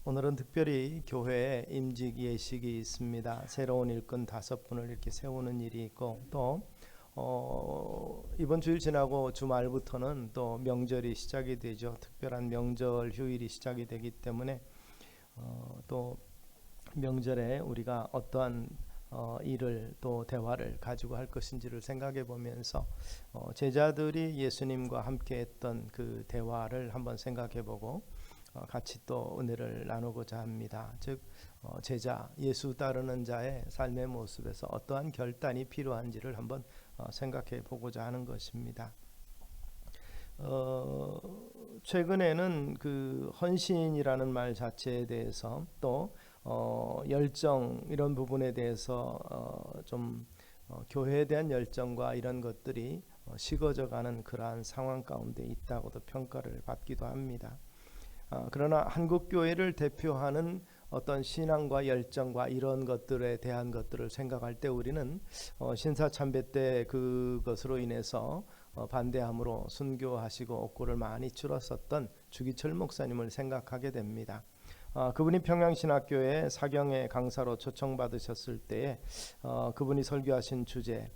오늘은 특별히 교회에 임직 예식이 있습니다. 새로운 일꾼 5분을 이렇게 세우는 일이 있고 또 이번 주일 지나고 주말부터는 또 명절이 시작이 되죠. 특별한 명절 휴일이 시작이 되기 때문에 또 명절에 우리가 어떠한 일을 또 대화를 가지고 할 것인지를 생각해 보면서 제자들이 예수님과 함께 했던 그 대화를 한번 생각해 보고 같이 또 은혜를 나누고자 합니다. 즉 제자, 예수 따르는 자의 삶의 모습에서 어떠한 결단이 필요한지를 한번 생각해 보고자 하는 것입니다. 최근에는 그 헌신이라는 말 자체에 대해서 또 열정 이런 부분에 대해서 좀 교회에 대한 열정과 이런 것들이 식어져가는 그러한 상황 가운데 있다고도 평가를 받기도 합니다. 그러나 한국 교회를 대표하는 어떤 신앙과 열정과 이런 것들에 대한 것들을 생각할 때 우리는 신사참배 때 그것으로 인해서 반대함으로 순교하시고 옥고를 많이 치렀었던 주기철 목사님을 생각하게 됩니다. 그분이 평양신학교에 사경의 강사로 초청받으셨을 때에 그분이 설교하신 주제,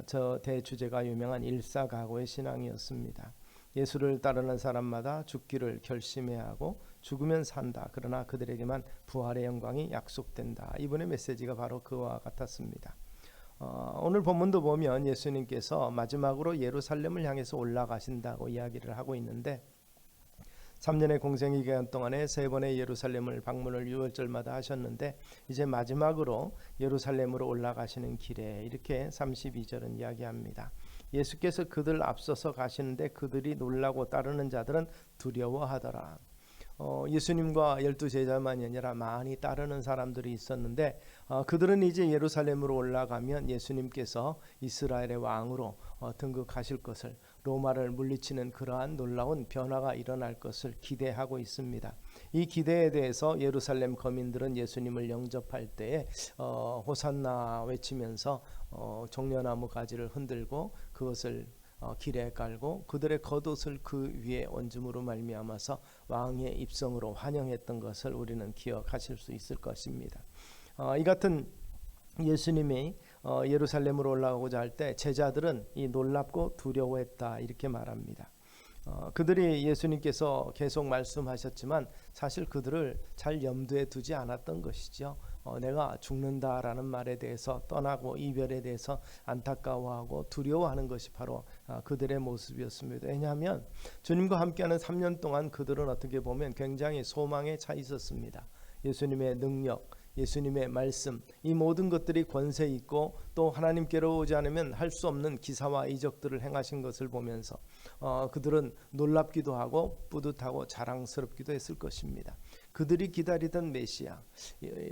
저 대주제가 유명한 일사각오의 신앙이었습니다. 예수를 따르는 사람마다 죽기를 결심해야 하고 죽으면 산다. 그러나 그들에게만 부활의 영광이 약속된다. 이번의 메시지가 바로 그와 같았습니다. 오늘 본문도 보면 예수님께서 마지막으로 예루살렘을 향해서 올라가신다고 이야기를 하고 있는데 3년의 공생의 기간 동안에 3번의 예루살렘을 방문을 유월절마다 하셨는데 이제 마지막으로 예루살렘으로 올라가시는 길에 이렇게 32절은 이야기합니다. 예수께서 그들 앞서서 가시는데 그들이 놀라고 따르는 자들은 두려워하더라. 예수님과 12제자만이 아니라 많이 따르는 사람들이 있었는데 그들은 이제 예루살렘으로 올라가면 예수님께서 이스라엘의 왕으로 등극하실 것을, 로마를 물리치는 그러한 놀라운 변화가 일어날 것을 기대하고 있습니다. 이 기대에 대해서 예루살렘 거민들은 예수님을 영접할 때에 호산나 외치면서 종려나무 가지를 흔들고 그것을 길에 깔고 그들의 겉옷을 그 위에 얹음으로 말미암아서 왕의 입성으로 환영했던 것을 우리는 기억하실 수 있을 것입니다. 이 같은 예수님이 예루살렘으로 올라가고자 할 때 제자들은 이 놀랍고 두려워했다 이렇게 말합니다. 그들이 예수님께서 계속 말씀하셨지만 사실 그들을 잘 염두에 두지 않았던 것이죠. 내가 죽는다라는 말에 대해서 떠나고 이별에 대해서 안타까워하고 두려워하는 것이 바로 그들의 모습이었습니다. 왜냐하면 주님과 함께하는 3년 동안 그들은 어떻게 보면 굉장히 소망에 차 있었습니다. 예수님의 능력, 예수님의 말씀, 이 모든 것들이 권세 있고 또 하나님께로 오지 않으면 할 수 없는 기사와 이적들을 행하신 것을 보면서 그들은 놀랍기도 하고 뿌듯하고 자랑스럽기도 했을 것입니다. 그들이 기다리던 메시아,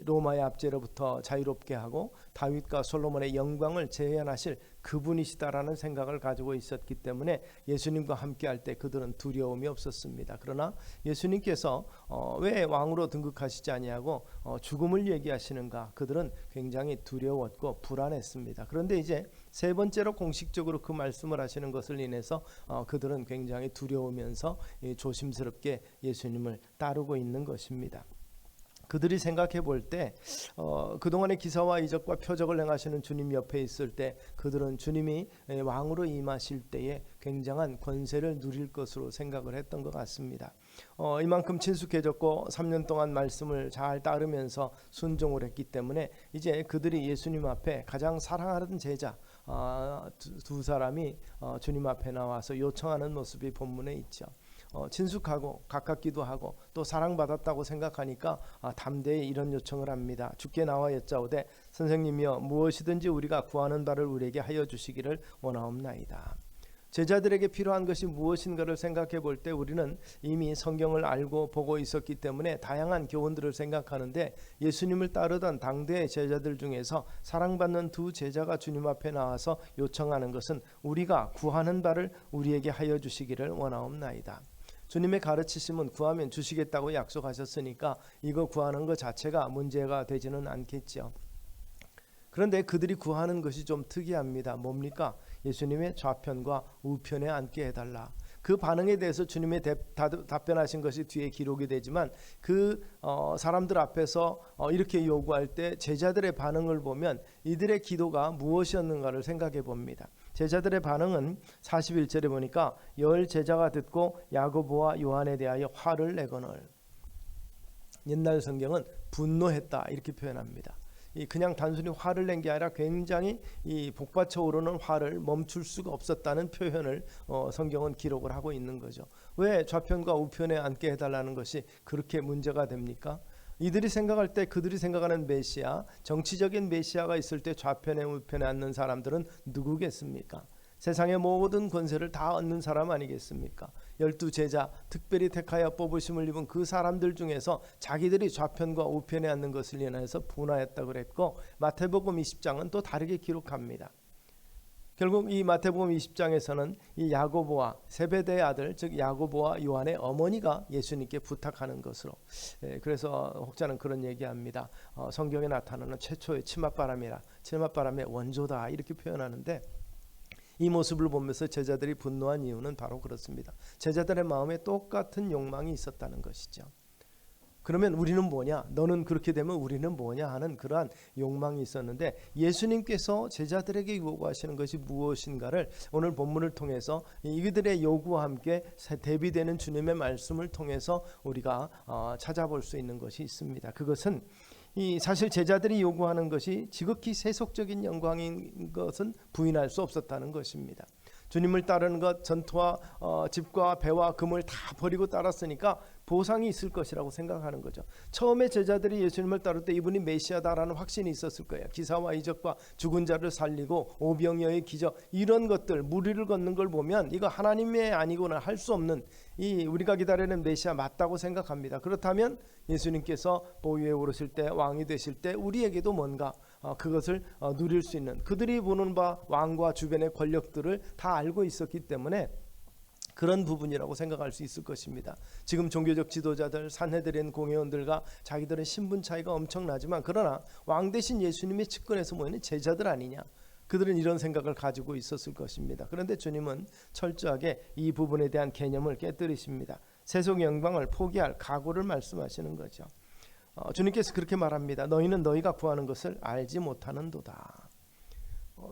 로마의 압제로부터 자유롭게 하고 다윗과 솔로몬의 영광을 재현하실 그분이시다라는 생각을 가지고 있었기 때문에 예수님과 함께할 때 그들은 두려움이 없었습니다. 그러나 예수님께서 왜 왕으로 등극하시지 아니하고 죽음을 얘기하시는가, 그들은 굉장히 두려웠고 불안했습니다. 그런데 이제 3번째로 공식적으로 그 말씀을 하시는 것을 인해서 그들은 굉장히 두려우면서 조심스럽게 예수님을 따르고 있는 것입니다. 그들이 생각해 볼 때 그동안의 기사와 이적과 표적을 행하시는 주님 옆에 있을 때 그들은 주님이 왕으로 임하실 때에 굉장한 권세를 누릴 것으로 생각을 했던 것 같습니다. 이만큼 친숙해졌고 3년 동안 말씀을 잘 따르면서 순종을 했기 때문에 이제 그들이 예수님 앞에 가장 사랑하는 제자 두 사람이 주님 앞에 나와서 요청하는 모습이 본문에 있죠. 친숙하고 가깝기도 하고 또 사랑받았다고 생각하니까 담대히 이런 요청을 합니다. 주께 나와 여짜오되 선생님이여 무엇이든지 우리가 구하는 바를 우리에게 하여 주시기를 원하옵나이다. 제자들에게 필요한 것이 무엇인가를 생각해 볼 때 우리는 이미 성경을 알고 보고 있었기 때문에 다양한 교훈들을 생각하는데 예수님을 따르던 당대의 제자들 중에서 사랑받는 두 제자가 주님 앞에 나와서 요청하는 것은 우리가 구하는 바를 우리에게 하여 주시기를 원하옵나이다. 주님의 가르치심은 구하면 주시겠다고 약속하셨으니까 이거 구하는 것 자체가 문제가 되지는 않겠죠. 그런데 그들이 구하는 것이 좀 특이합니다. 뭡니까? 예수님의 좌편과 우편에 앉게 해달라. 그 반응에 대해서 주님의 답변하신 것이 뒤에 기록이 되지만 그 사람들 앞에서 이렇게 요구할 때 제자들의 반응을 보면 이들의 기도가 무엇이었는가를 생각해 봅니다. 제자들의 반응은 41절에 보니까 열 제자가 듣고 야고보와 요한에 대하여 화를 내거늘. 옛날 성경은 분노했다 이렇게 표현합니다. 그냥 단순히 화를 낸 게 아니라 굉장히 이 복받쳐 오르는 화를 멈출 수가 없었다는 표현을 성경은 기록을 하고 있는 거죠. 왜 좌편과 우편에 앉게 해달라는 것이 그렇게 문제가 됩니까? 이들이 생각할 때 그들이 생각하는 메시아, 정치적인 메시아가 있을 때 좌편에 우편에 앉는 사람들은 누구겠습니까? 세상의 모든 권세를 다 얻는 사람 아니겠습니까? 12제자 특별히 택하여 뽑으심을 입은 그 사람들 중에서 자기들이 좌편과 우편에 앉는 것을 인하여서 분하였다고 그랬고, 마태복음 20장은 또 다르게 기록합니다. 결국 이 마태복음 20장에서는 이 야고보와 세베대의 아들 즉 야고보와 요한의 어머니가 예수님께 부탁하는 것으로, 그래서 혹자는 그런 얘기합니다. 성경에 나타나는 최초의 치맛바람이라, 치맛바람의 원조다 이렇게 표현하는데, 이 모습을 보면서 제자들이 분노한 이유는 바로 그렇습니다. 제자들의 마음에 똑같은 욕망이 있었다는 것이죠. 그러면 우리는 뭐냐? 너는 그렇게 되면 우리는 뭐냐? 하는 그러한 욕망이 있었는데, 예수님께서 제자들에게 요구하시는 것이 무엇인가를 오늘 본문을 통해서 이들의 요구와 함께 대비되는 주님의 말씀을 통해서 우리가 찾아볼 수 있는 것이 있습니다. 그것은 사실 제자들이 요구하는 것이 지극히 세속적인 영광인 것은 부인할 수 없었다는 것입니다. 주님을 따르는 것, 전투와 집과 배와 금을 다 버리고 따랐으니까 보상이 있을 것이라고 생각하는 거죠. 처음에 제자들이 예수님을 따를 때 이분이 메시아다라는 확신이 있었을 거예요. 기사와 이적과 죽은 자를 살리고 오병이어의 기적, 이런 것들, 무리를 걷는 걸 보면 이거 하나님의 아니고는 할 수 없는 우리가 기다리는 메시아 맞다고 생각합니다. 그렇다면 예수님께서 보위에 오르실 때, 왕이 되실 때 우리에게도 뭔가 그것을 누릴 수 있는, 그들이 보는 바 왕과 주변의 권력들을 다 알고 있었기 때문에 그런 부분이라고 생각할 수 있을 것입니다. 지금 종교적 지도자들, 산헤드린 공회원들과 자기들은 신분 차이가 엄청나지만, 그러나 왕 대신 예수님의 측근에서 모이는 제자들 아니냐, 그들은 이런 생각을 가지고 있었을 것입니다. 그런데 주님은 철저하게 이 부분에 대한 개념을 깨뜨리십니다. 세속 영광을 포기할 각오를 말씀하시는 거죠. 주님께서 그렇게 말합니다. 너희는 너희가 구하는 것을 알지 못하는도다.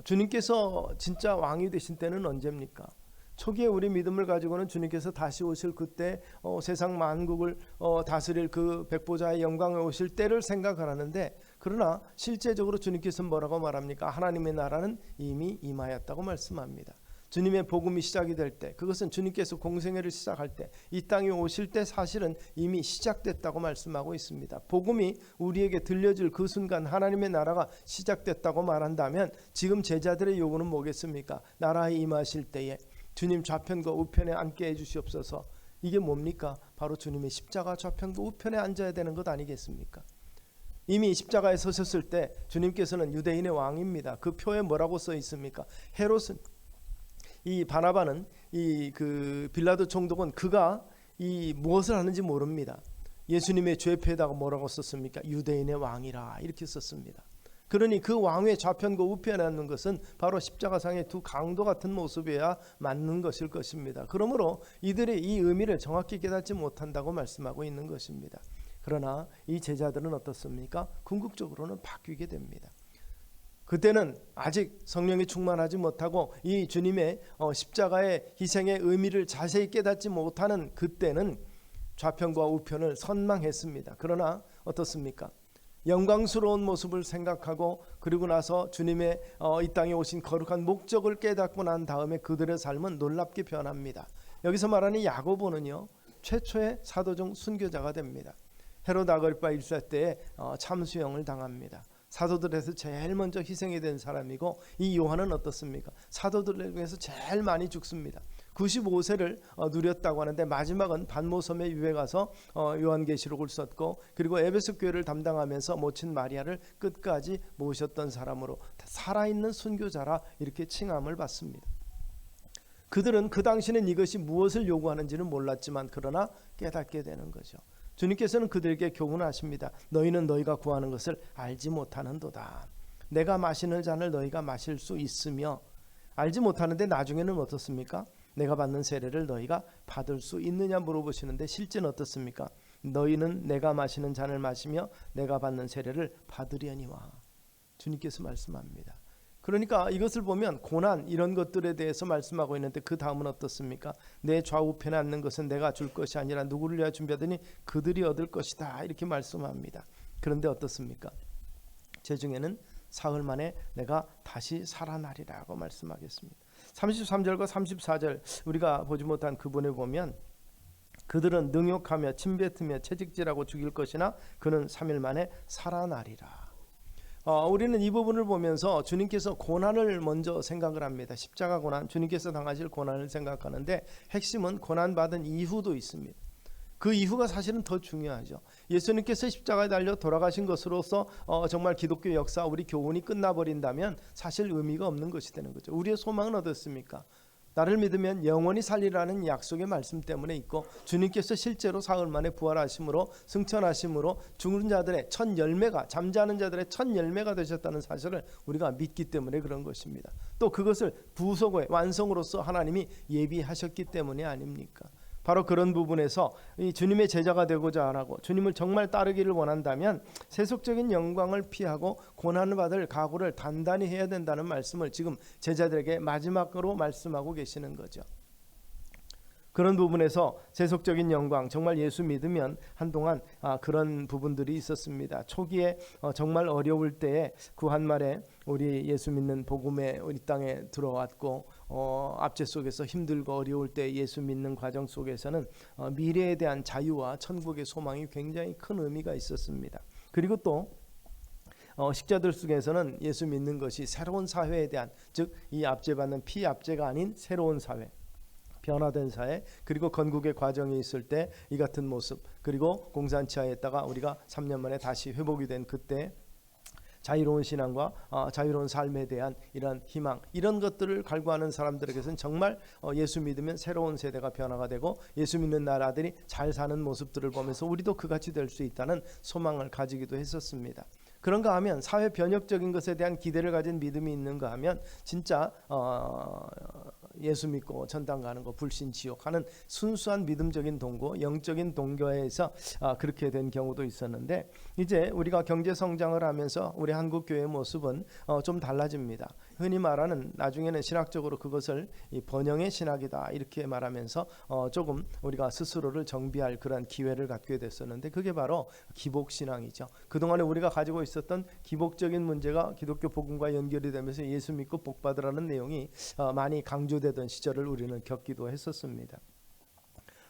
주님께서 진짜 왕이 되신 때는 언제입니까? 초기에 우리 믿음을 가지고는 주님께서 다시 오실 그때 세상 만국을 다스릴 그 백보자의 영광에 오실 때를 생각을 하는데, 그러나 실제적으로 주님께서는 뭐라고 말합니까? 하나님의 나라는 이미 임하였다고 말씀합니다. 주님의 복음이 시작이 될 때, 그것은 주님께서 공생애를 시작할 때, 이 땅에 오실 때 사실은 이미 시작됐다고 말씀하고 있습니다. 복음이 우리에게 들려질 그 순간 하나님의 나라가 시작됐다고 말한다면, 지금 제자들의 요구는 뭐겠습니까? 나라에 임하실 때에 주님 좌편과 우편에 앉게 해주시옵소서. 이게 뭡니까? 바로 주님의 십자가 좌편과 우편에 앉아야 되는 것 아니겠습니까? 이미 십자가에 서셨을 때 주님께서는 유대인의 왕입니다. 그 표에 뭐라고 써 있습니까? 헤롯은, 이 바나바는, 그 빌라도 총독은 그가 무엇을 하는지 모릅니다. 예수님의 죄패에다가 뭐라고 썼습니까? 유대인의 왕이라 이렇게 썼습니다. 그러니 그 왕의 좌편과 우편에 앉는 것은 바로 십자가상의 두 강도 같은 모습이어야 맞는 것일 것입니다. 그러므로 이들이 이 의미를 정확히 깨닫지 못한다고 말씀하고 있는 것입니다. 그러나 이 제자들은 어떻습니까? 궁극적으로는 바뀌게 됩니다. 그때는 아직 성령이 충만하지 못하고 이 주님의 십자가의 희생의 의미를 자세히 깨닫지 못하는 그때는 좌편과 우편을 선망했습니다. 그러나 어떻습니까? 영광스러운 모습을 생각하고, 그리고 나서 주님의 이 땅에 오신 거룩한 목적을 깨닫고 난 다음에 그들의 삶은 놀랍게 변합니다. 여기서 말하는 야고보는요, 최초의 사도 중 순교자가 됩니다. 헤롯 아그리파 1세 때에 참수형을 당합니다. 사도들에서 제일 먼저 희생이 된 사람이고, 이 요한은 어떻습니까? 사도들 중에서 제일 많이 죽습니다. 95세를 누렸다고 하는데, 마지막은 반모섬에 유해 가서 요한계시록을 썼고, 그리고 에베소 교회를 담당하면서 모친 마리아를 끝까지 모셨던 사람으로 살아있는 순교자라 이렇게 칭함을 받습니다. 그들은 그 당시는 이것이 무엇을 요구하는지는 몰랐지만, 그러나 깨닫게 되는 거죠. 주님께서는 그들에게 교훈하십니다. 너희는 너희가 구하는 것을 알지 못하는도다. 내가 마시는 잔을 너희가 마실 수 있으며, 알지 못하는데 나중에는 어떻습니까? 내가 받는 세례를 너희가 받을 수 있느냐 물어보시는데 실제는 어떻습니까? 너희는 내가 마시는 잔을 마시며 내가 받는 세례를 받으려니와 주님께서 말씀합니다. 그러니까 이것을 보면 고난 이런 것들에 대해서 말씀하고 있는데 그 다음은 어떻습니까? 내 좌우편에 앉는 것은 내가 줄 것이 아니라 누구를 위하여 준비하더니 그들이 얻을 것이다 이렇게 말씀합니다. 그런데 어떻습니까? 제 중에는 사흘 만에 내가 다시 살아나리라고 말씀하겠습니다. 33절과 34절 우리가 보지 못한 그분에 보면 그들은 능욕하며 침뱉으며 채찍질하고 죽일 것이나 그는 3일 만에 살아나리라. 우리는 이 부분을 보면서 주님께서 고난을 먼저 생각을 합니다. 십자가 고난, 주님께서 당하실 고난을 생각하는데 핵심은 고난받은 이후도 있습니다. 그 이후가 사실은 더 중요하죠. 예수님께서 십자가에 달려 돌아가신 것으로서 정말 기독교 역사 우리 교훈이 끝나버린다면 사실 의미가 없는 것이 되는 거죠. 우리의 소망은 어떻습니까? 나를 믿으면 영원히 살리라는 약속의 말씀 때문에 있고 주님께서 실제로 사흘 만에 부활하심으로 승천하심으로 죽은 자들의 첫 열매가 잠자는 자들의 첫 열매가 되셨다는 사실을 우리가 믿기 때문에 그런 것입니다. 또 그것을 부속의 완성으로서 하나님이 예비하셨기 때문이 아닙니까? 바로 그런 부분에서 이 주님의 제자가 되고자 하고 주님을 정말 따르기를 원한다면 세속적인 영광을 피하고 고난을 받을 각오를 단단히 해야 된다는 말씀을 지금 제자들에게 마지막으로 말씀하고 계시는 거죠. 그런 부분에서 세속적인 영광 정말 예수 믿으면 한동안 그런 부분들이 있었습니다. 초기에 정말 어려울 때에 구한 말에 우리 예수 믿는 복음에 우리 땅에 들어왔고 압제 속에서 힘들고 어려울 때 예수 믿는 과정 속에서는 미래에 대한 자유와 천국의 소망이 굉장히 큰 의미가 있었습니다. 그리고 또 식자들 속에서는 예수 믿는 것이 새로운 사회에 대한 즉 이 압제받는 피압제가 아닌 새로운 사회 변화된 사회 그리고 건국의 과정이 있을 때 이 같은 모습 그리고 공산치하에다가 우리가 3년 만에 다시 회복이 된 그때 자유로운 신앙과 자유로운 삶에 대한 이런 희망 이런 것들을 갈구하는 사람들에게서는 정말 예수 믿으면 새로운 세대가 변화가 되고 예수 믿는 나라들이 잘 사는 모습들을 보면서 우리도 그같이 될 수 있다는 소망을 가지기도 했었습니다. 그런가 하면 사회 변혁적인 것에 대한 기대를 가진 믿음이 있는가 하면 진짜 예수 믿고 천당 가는 거 불신 지옥 하는 순수한 믿음적인 동거 영적인 동거에서 그렇게 된 경우도 있었는데 이제 우리가 경제 성장을 하면서 우리 한국 교회의 모습은 좀 달라집니다. 흔히 말하는 나중에는 신학적으로 그것을 이 번영의 신학이다 이렇게 말하면서 조금 우리가 스스로를 정비할 그런 기회를 갖게 됐었는데 그게 바로 기복신앙이죠. 그동안에 우리가 가지고 있었던 기복적인 문제가 기독교 복음과 연결이 되면서 예수 믿고 복받으라는 내용이 많이 강조되던 시절을 우리는 겪기도 했었습니다.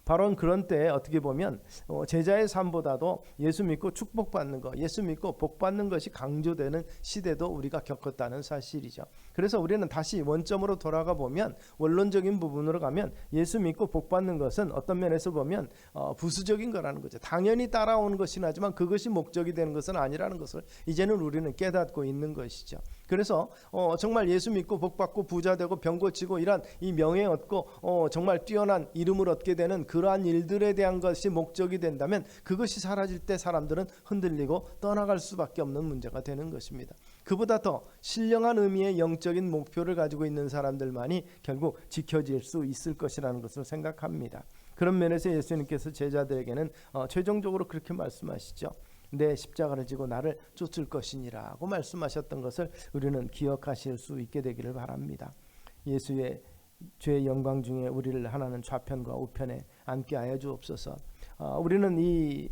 바로 그런 때에 어떻게 보면 제자의 삶보다도 예수 믿고 축복받는 것, 예수 믿고 복받는 것이 강조되는 시대도 우리가 겪었다는 사실이죠. 그래서 우리는 다시 원점으로 돌아가 보면 원론적인 부분으로 가면 예수 믿고 복받는 것은 어떤 면에서 보면 부수적인 거라는 거죠. 당연히 따라오는 것이긴 하지만 그것이 목적이 되는 것은 아니라는 것을 이제는 우리는 깨닫고 있는 것이죠. 그래서 정말 예수 믿고 복받고 부자되고 병 고치고 이런 이 명예 얻고 정말 뛰어난 이름을 얻게 되는 그러한 일들에 대한 것이 목적이 된다면 그것이 사라질 때 사람들은 흔들리고 떠나갈 수밖에 없는 문제가 되는 것입니다. 그보다 더 신령한 의미의 영적인 목표를 가지고 있는 사람들만이 결국 지켜질 수 있을 것이라는 것을 생각합니다. 그런 면에서 예수님께서 제자들에게는 최종적으로 그렇게 말씀하시죠. 내 십자가를 지고 나를 쫓을 것이니라고 말씀하셨던 것을 우리는 기억하실 수 있게 되기를 바랍니다. 예수의 죄의 영광 중에 우리를 하나는 좌편과 우편에 앉게 하여 주옵소서. 우리는 이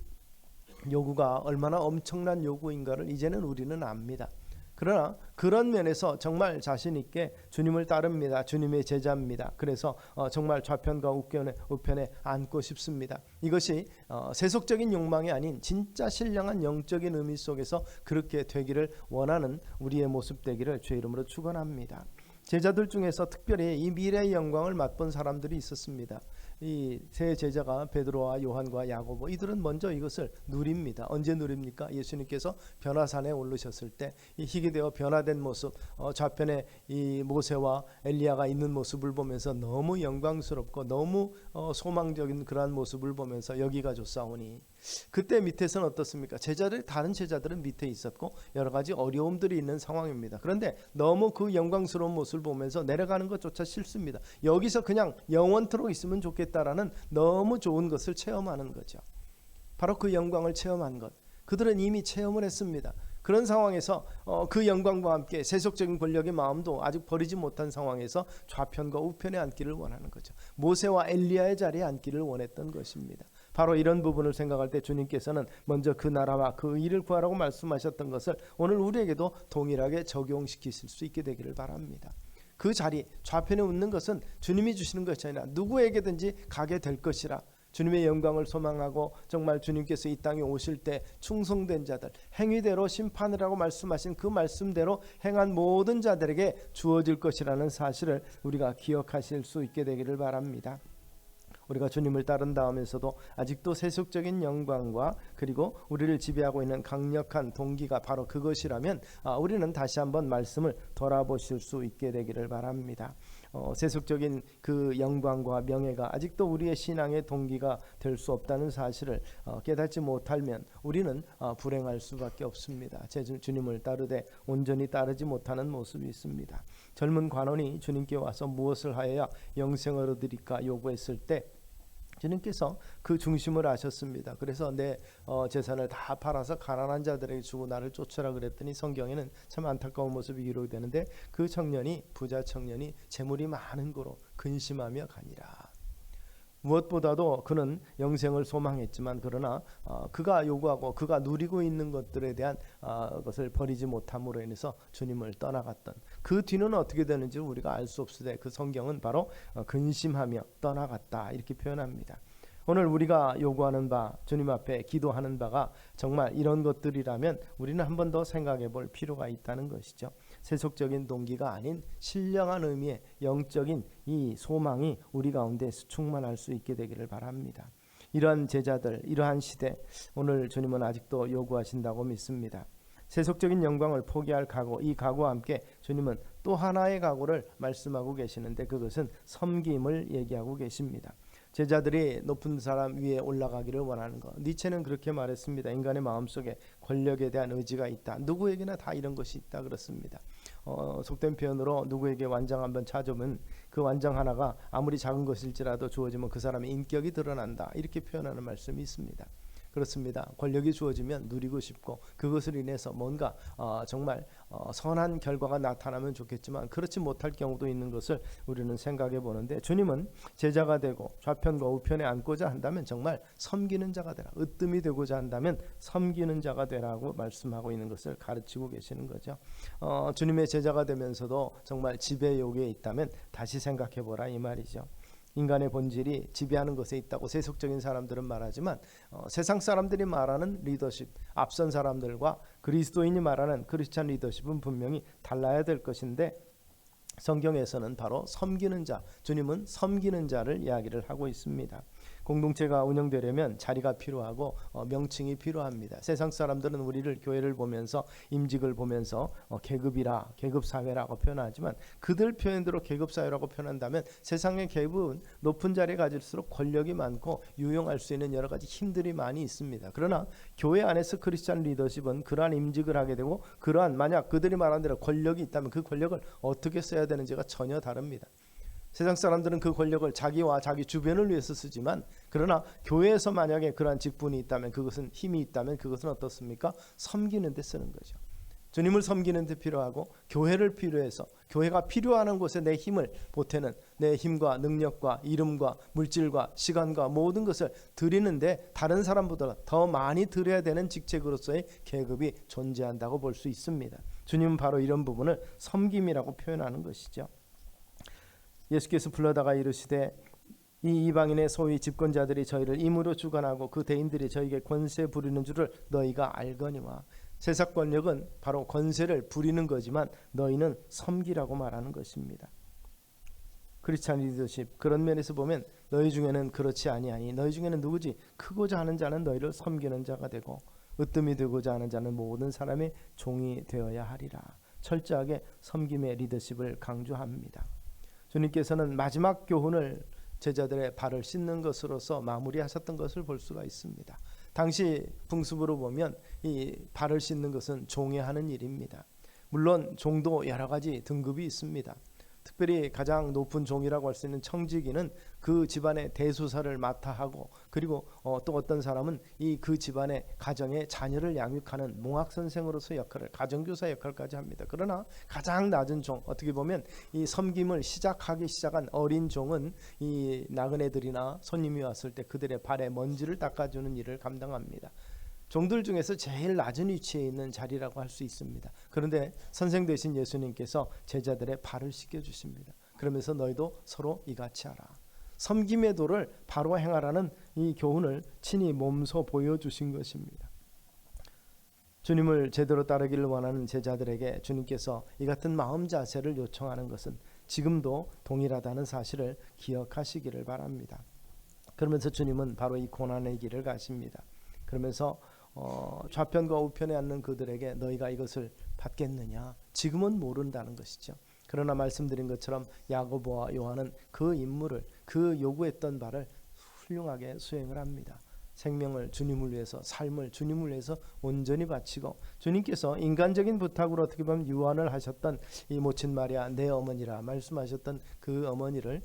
요구가 얼마나 엄청난 요구인가를 이제는 우리는 압니다. 그러나 그런 면에서 정말 자신 있게 주님을 따릅니다. 주님의 제자입니다. 그래서 정말 좌편과 우편에 앉고 싶습니다. 이것이 세속적인 욕망이 아닌 진짜 신령한 영적인 의미 속에서 그렇게 되기를 원하는 우리의 모습 되기를 주의 이름으로 축원합니다. 제자들 중에서 특별히 이 미래의 영광을 맛본 사람들이 있었습니다. 이 세 제자가 베드로와 요한과 야고보 이들은 먼저 이것을 누립니다. 언제 누립니까? 예수님께서 변화산에 오르셨을 때 이 희게 되어 변화된 모습 좌편에 이 모세와 엘리야가 있는 모습을 보면서 너무 영광스럽고 너무 소망적인 그러한 모습을 보면서 여기가 좋사오니 그때 밑에서는 어떻습니까? 다른 제자들은 밑에 있었고 여러 가지 어려움들이 있는 상황입니다. 그런데 너무 그 영광스러운 모습을 보면서 내려가는 것조차 싫습니다. 여기서 그냥 영원토록 있으면 좋겠다라는 너무 좋은 것을 체험하는 거죠. 바로 그 영광을 체험한 것. 그들은 이미 체험을 했습니다. 그런 상황에서 그 영광과 함께 세속적인 권력의 마음도 아직 버리지 못한 상황에서 좌편과 우편에 앉기를 원하는 거죠. 모세와 엘리야의 자리에 앉기를 원했던 것입니다. 바로 이런 부분을 생각할 때 주님께서는 먼저 그 나라와 그 의를 구하라고 말씀하셨던 것을 오늘 우리에게도 동일하게 적용시키실 수 있게 되기를 바랍니다. 그 자리, 좌편에 웃는 것은 주님이 주시는 것이 아니라 누구에게든지 가게 될 것이라, 주님의 영광을 소망하고 정말 주님께서 이 땅에 오실 때 충성된 자들, 행위대로 심판을 하고 말씀하신 그 말씀대로 행한 모든 자들에게 주어질 것이라는 사실을 우리가 기억하실 수 있게 되기를 바랍니다. 우리가 주님을 따른다면서도 아직도 세속적인 영광과 그리고 우리를 지배하고 있는 강력한 동기가 바로 그것이라면 우리는 다시 한번 말씀을 돌아보실 수 있게 되기를 바랍니다. 세속적인 그 영광과 명예가 아직도 우리의 신앙의 동기가 될 수 없다는 사실을 깨닫지 못하면 우리는 불행할 수밖에 없습니다. 주님을 따르되 온전히 따르지 못하는 모습이 있습니다. 젊은 관원이 주님께 와서 무엇을 하여야 영생을 얻으리까 요구했을 때 주님께서 그 중심을 아셨습니다. 그래서 내 재산을 다 팔아서 가난한 자들에게 주고 나를 쫓으라 그랬더니 성경에는 참 안타까운 모습이 기록되는데 그 청년이, 부자 청년이 재물이 많은 고로 근심하며 가니라. 무엇보다도 그는 영생을 소망했지만 그러나 그가 요구하고 그가 누리고 있는 것들에 대한 것을 버리지 못함으로 인해서 주님을 떠나갔던 그 뒤는 어떻게 되는지 우리가 알 수 없으되 그 성경은 바로 근심하며 떠나갔다 이렇게 표현합니다. 오늘 우리가 요구하는 바, 주님 앞에 기도하는 바가 정말 이런 것들이라면 우리는 한 번 더 생각해 볼 필요가 있다는 것이죠. 세속적인 동기가 아닌 신령한 의미의 영적인 이 소망이 우리 가운데 충만할 수 있게 되기를 바랍니다. 이러한 제자들, 이러한 시대, 오늘 주님은 아직도 요구하신다고 믿습니다. 세속적인 영광을 포기할 각오, 이 각오와 함께 주님은 또 하나의 각오를 말씀하고 계시는데 그것은 섬김을 얘기하고 계십니다. 제자들이 높은 사람 위에 올라가기를 원하는 것. 니체는 그렇게 말했습니다. 인간의 마음속에 권력에 대한 의지가 있다. 누구에게나 다 이런 것이 있다 그렇습니다. 속된 표현으로 누구에게 완장 한번 찾으면 그 완장 하나가 아무리 작은 것일지라도 주어지면 그 사람의 인격이 드러난다. 이렇게 표현하는 말씀이 있습니다. 그렇습니다. 권력이 주어지면 누리고 싶고 그것을 인해서 뭔가 정말 선한 결과가 나타나면 좋겠지만 그렇지 못할 경우도 있는 것을 우리는 생각해 보는데 주님은 제자가 되고 좌편과 우편에 앉고자 한다면 정말 섬기는 자가 되라. 으뜸이 되고자 한다면 섬기는 자가 되라고 말씀하고 있는 것을 가르치고 계시는 거죠. 주님의 제자가 되면서도 정말 지배욕에 있다면 다시 생각해 보라 이 말이죠. 인간의 본질이 지배하는 것에 있다고 세속적인 사람들은 말하지만 세상 사람들이 말하는 리더십, 앞선 사람들과 그리스도인이 말하는 크리스찬 리더십은 분명히 달라야 될 것인데 성경에서는 바로 섬기는 자, 주님은 섬기는 자를 이야기를 하고 있습니다. 공동체가 운영되려면 자리가 필요하고 명칭이 필요합니다. 세상 사람들은 우리를 교회를 보면서 임직을 보면서 계급이라 계급사회라고 표현하지만 그들 표현대로 계급사회라고 표현한다면 세상의 계급은 높은 자리에 가질수록 권력이 많고 유용할 수 있는 여러 가지 힘들이 많이 있습니다. 그러나 교회 안에서 크리스찬 리더십은 그러한 임직을 하게 되고 그러한 만약 그들이 말한 대로 권력이 있다면 그 권력을 어떻게 써야 되는지가 전혀 다릅니다. 세상 사람들은 그 권력을 자기와 자기 주변을 위해서 쓰지만 그러나 교회에서 만약에 그러한 직분이 있다면 그것은 힘이 있다면 그것은 어떻습니까? 섬기는 데 쓰는 거죠. 주님을 섬기는 데 필요하고 교회를 필요해서 교회가 필요하는 곳에 내 힘을 보태는 내 힘과 능력과 이름과 물질과 시간과 모든 것을 드리는데 다른 사람보다 더 많이 드려야 되는 직책으로서의 계급이 존재한다고 볼 수 있습니다. 주님은 바로 이런 부분을 섬김이라고 표현하는 것이죠. 예수께서 불러다가 이르시되 이 이방인의 소위 집권자들이 저희를 임으로 주관하고 그 대인들이 저에게 권세 부리는 줄을 너희가 알거니와. 세상 권력은 바로 권세를 부리는 거지만 너희는 섬기라고 말하는 것입니다. 크리스찬 리더십 그런 면에서 보면 너희 중에는 그렇지 아니하니 너희 중에는 누구지 크고자 하는 자는 너희를 섬기는 자가 되고 으뜸이 되고자 하는 자는 모든 사람의 종이 되어야 하리라. 철저하게 섬김의 리더십을 강조합니다. 주님께서는 마지막 교훈을 제자들의 발을 씻는 것으로서 마무리하셨던 것을 볼 수가 있습니다. 당시 풍습으로 보면 이 발을 씻는 것은 종이 하는 일입니다. 물론 종도 여러 가지 등급이 있습니다. 특별히 가장 높은 종이라고 할 수 있는 청지기는 그 집안의 대소사를 맡아 하고, 그리고 또 어떤 사람은 이 그 집안의 가정의 자녀를 양육하는 몽학 선생으로서 역할을, 가정교사 역할까지 합니다. 그러나 가장 낮은 종, 어떻게 보면 이 섬김을 시작하기 시작한 어린 종은 이 나그네들이나 손님이 왔을 때 그들의 발에 먼지를 닦아주는 일을 감당합니다. 종들 중에서 제일 낮은 위치에 있는 자리라고 할 수 있습니다. 그런데 선생 되신 예수님께서 제자들의 발을 씻겨 주십니다. 그러면서 너희도 서로 이같이 하라. 섬김의 도를 바로 행하라는 이 교훈을 친히 몸소 보여주신 것입니다. 주님을 제대로 따르기를 원하는 제자들에게 주님께서 이 같은 마음 자세를 요청하는 것은 지금도 동일하다는 사실을 기억하시기를 바랍니다. 그러면서 주님은 바로 이 고난의 길을 가십니다. 그러면서 좌편과 우편에 앉는 그들에게 너희가 이것을 받겠느냐? 지금은 모른다는 것이죠. 그러나 말씀드린 것처럼 야고보와 요한은 그 임무를, 그 요구했던 바를 훌륭하게 수행을 합니다. 생명을 주님을 위해서, 삶을 주님을 위해서 온전히 바치고, 주님께서 인간적인 부탁으로 어떻게 보면 유언을 하셨던 이 모친 마리아 내 어머니라 말씀하셨던 그 어머니를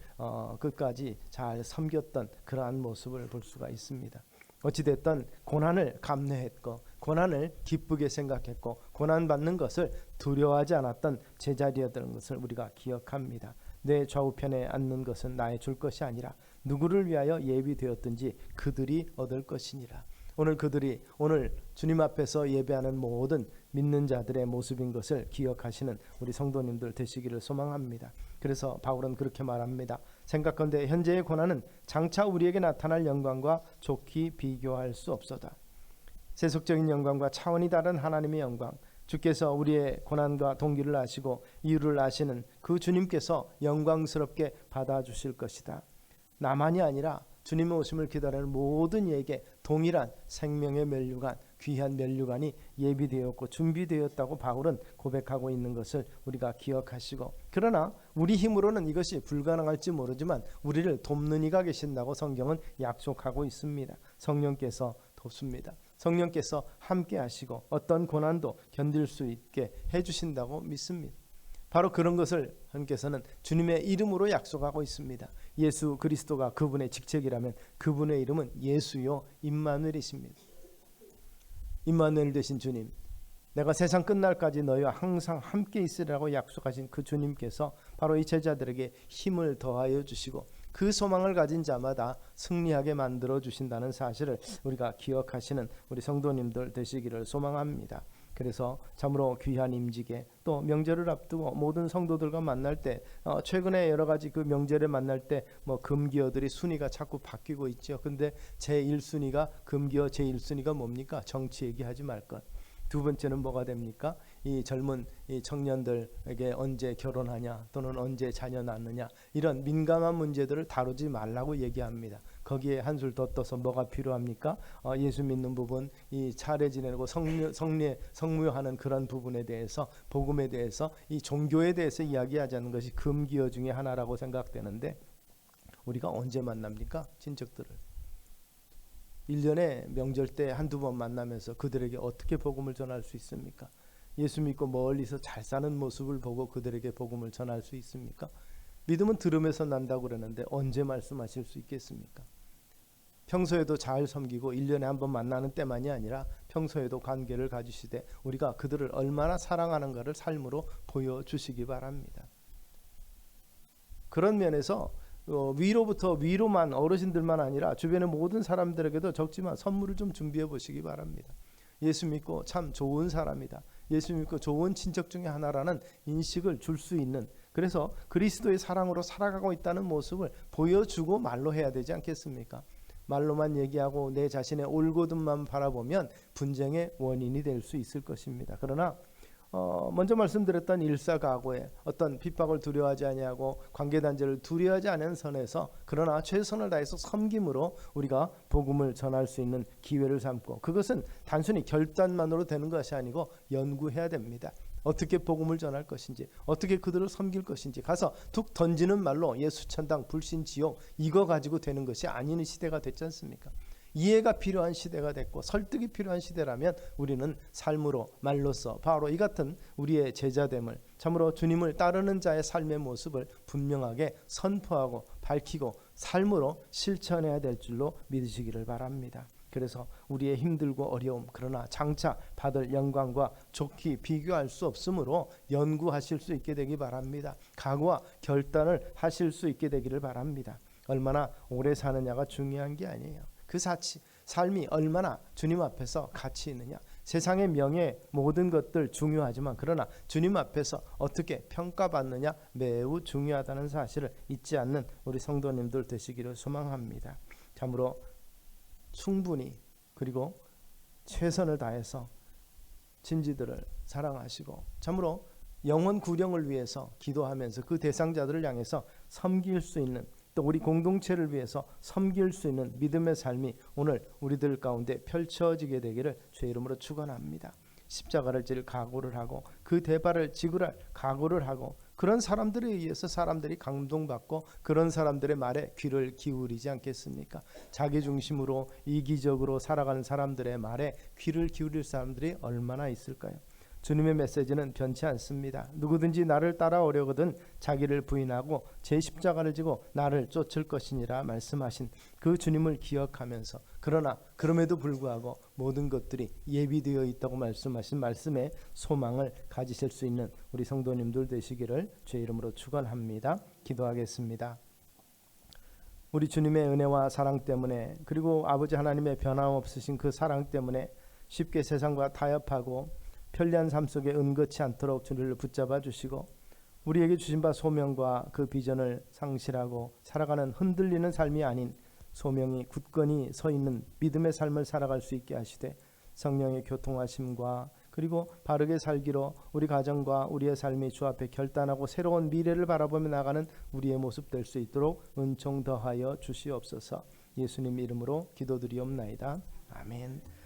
끝까지 잘 섬겼던 그러한 모습을 볼 수가 있습니다. 어찌됐든 고난을 감내했고, 고난을 기쁘게 생각했고, 고난받는 것을 두려워하지 않았던 제자리였던 것을 우리가 기억합니다. 내 좌우편에 앉는 것은 나의 줄 것이 아니라 누구를 위하여 예비되었든지 그들이 얻을 것이니라. 오늘 주님 앞에서 예배하는 모든 믿는 자들의 모습인 것을 기억하시는 우리 성도님들 되시기를 소망합니다. 그래서 바울은 그렇게 말합니다. 생각컨대 현재의 고난은 장차 우리에게 나타날 영광과 좋게 비교할 수 없소다. 세속적인 영광과 차원이 다른 하나님의 영광, 주께서 우리의 고난과 동기를 아시고 이유를 아시는 그 주님께서 영광스럽게 받아주실 것이다. 나만이 아니라 주님의 오심을 기다리는 모든 이에게 동일한 생명의 면류관, 귀한 면류관이 예비되었고 준비되었다고 바울은 고백하고 있는 것을 우리가 기억하시고, 그러나 우리 힘으로는 이것이 불가능할지 모르지만 우리를 돕는 이가 계신다고 성경은 약속하고 있습니다. 성령께서 돕습니다. 성령께서 함께 하시고 어떤 고난도 견딜 수 있게 해주신다고 믿습니다. 바로 그런 것을 하나님께서는 주님의 이름으로 약속하고 있습니다. 예수 그리스도가 그분의 직책이라면 그분의 이름은 예수요 임마누엘이십니다. 임마누엘 되신 주님, 내가 세상 끝날까지 너희와 항상 함께 있으리라고 약속하신 그 주님께서 바로 이 제자들에게 힘을 더하여 주시고 그 소망을 가진 자마다 승리하게 만들어 주신다는 사실을 우리가 기억하시는 우리 성도님들 되시기를 소망합니다. 그래서 참으로 귀한 임직에, 또 명절을 앞두고 모든 성도들과 만날 때, 최근에 여러 가지 그 명절에 만날 때 금기어들이 순위가 자꾸 바뀌고 있죠. 근데 제1순위가 금기어 제1순위가 뭡니까? 정치 얘기하지 말 것. 두 번째는 뭐가 됩니까? 이 젊은 이 청년들에게 언제 결혼하냐, 또는 언제 자녀 낳느냐, 이런 민감한 문제들을 다루지 말라고 얘기합니다. 거기에 한술 더 떠서 뭐가 필요합니까? 예수 믿는 부분, 이 차례 지내고 성묘하는 그런 부분에 대해서, 복음에 대해서, 이 종교에 대해서 이야기하자는 것이 금기어 중에 하나라고 생각되는데, 우리가 언제 만납니까? 친척들을 1년에 명절 때 한두 번 만나면서 그들에게 어떻게 복음을 전할 수 있습니까? 예수 믿고 멀리서 잘 사는 모습을 보고 그들에게 복음을 전할 수 있습니까? 믿음은 들음에서 난다고 그러는데 언제 말씀하실 수 있겠습니까? 평소에도 잘 섬기고 1년에 한 번 만나는 때만이 아니라 평소에도 관계를 가지시되 우리가 그들을 얼마나 사랑하는가를 삶으로 보여주시기 바랍니다. 그런 면에서 위로부터 위로만, 어르신들만 아니라 주변의 모든 사람들에게도 적지만 선물을 좀 준비해 보시기 바랍니다. 예수 믿고 참 좋은 사람이다, 예수 믿고 좋은 친척 중에 하나라는 인식을 줄 수 있는, 그래서 그리스도의 사랑으로 살아가고 있다는 모습을 보여주고 말로 해야 되지 않겠습니까? 말로만 얘기하고 내 자신의 올곧음만 바라보면 분쟁의 원인이 될 수 있을 것입니다. 그러나 먼저 말씀드렸던 일사각오에 어떤 핍박을 두려워하지 아니하고 관계단절을 두려워하지 않은 선에서, 그러나 최선을 다해서 섬김으로 우리가 복음을 전할 수 있는 기회를 삼고, 그것은 단순히 결단만으로 되는 것이 아니고 연구해야 됩니다. 어떻게 복음을 전할 것인지, 어떻게 그들을 섬길 것인지, 가서 툭 던지는 말로 예수 천당 불신 지옥 이거 가지고 되는 것이 아닌 시대가 됐지 않습니까? 이해가 필요한 시대가 됐고 설득이 필요한 시대라면 우리는 삶으로 말로써 바로 이 같은 우리의 제자됨을 참으로 주님을 따르는 자의 삶의 모습을 분명하게 선포하고 밝히고 삶으로 실천해야 될 줄로 믿으시기를 바랍니다. 그래서 우리의 힘들고 어려움 그러나 장차 받을 영광과 좋게 비교할 수 없으므로 연구하실 수 있게 되기 바랍니다. 각오와 결단을 하실 수 있게 되기를 바랍니다. 얼마나 오래 사느냐가 중요한 게 아니에요. 그 삶이 얼마나 주님 앞에서 가치 있느냐. 세상의 명예 모든 것들 중요하지만 그러나 주님 앞에서 어떻게 평가받느냐 매우 중요하다는 사실을 잊지 않는 우리 성도님들 되시기를 소망합니다. 참으로 충분히 그리고 최선을 다해서 친지들을 사랑하시고 참으로 영혼 구령을 위해서 기도하면서 그 대상자들을 향해서 섬길 수 있는 또 우리 공동체를 위해서 섬길 수 있는 믿음의 삶이 오늘 우리들 가운데 펼쳐지게 되기를 주의 이름으로 축원합니다. 십자가를 질 각오를 하고 그 대발을 지구할 각오를 하고 그런 사람들에 의해서 사람들이 감동받고 그런 사람들의 말에 귀를 기울이지 않겠습니까? 자기 중심으로 이기적으로 살아가는 사람들의 말에 귀를 기울일 사람들이 얼마나 있을까요? 주님의 메시지는 변치 않습니다. 누구든지 나를 따라오려거든 자기를 부인하고 제 십자가를 지고 나를 쫓을 것이니라 말씀하신 그 주님을 기억하면서 그러나 그럼에도 불구하고 모든 것들이 예비되어 있다고 말씀하신 말씀에 소망을 가지실 수 있는 우리 성도님들 되시기를 주의 이름으로 축원합니다. 기도하겠습니다. 우리 주님의 은혜와 사랑 때문에 그리고 아버지 하나님의 변함없으신 그 사랑 때문에 쉽게 세상과 타협하고 편리한 삶 속에 은거치 않도록 주를 붙잡아 주시고 우리에게 주신 바 소명과 그 비전을 상실하고 살아가는 흔들리는 삶이 아닌 소명이 굳건히 서 있는 믿음의 삶을 살아갈 수 있게 하시되 성령의 교통하심과 그리고 바르게 살기로 우리 가정과 우리의 삶이 주 앞에 결단하고 새로운 미래를 바라보며 나가는 우리의 모습 될 수 있도록 은총 더하여 주시옵소서. 예수님 이름으로 기도드리옵나이다. 아멘.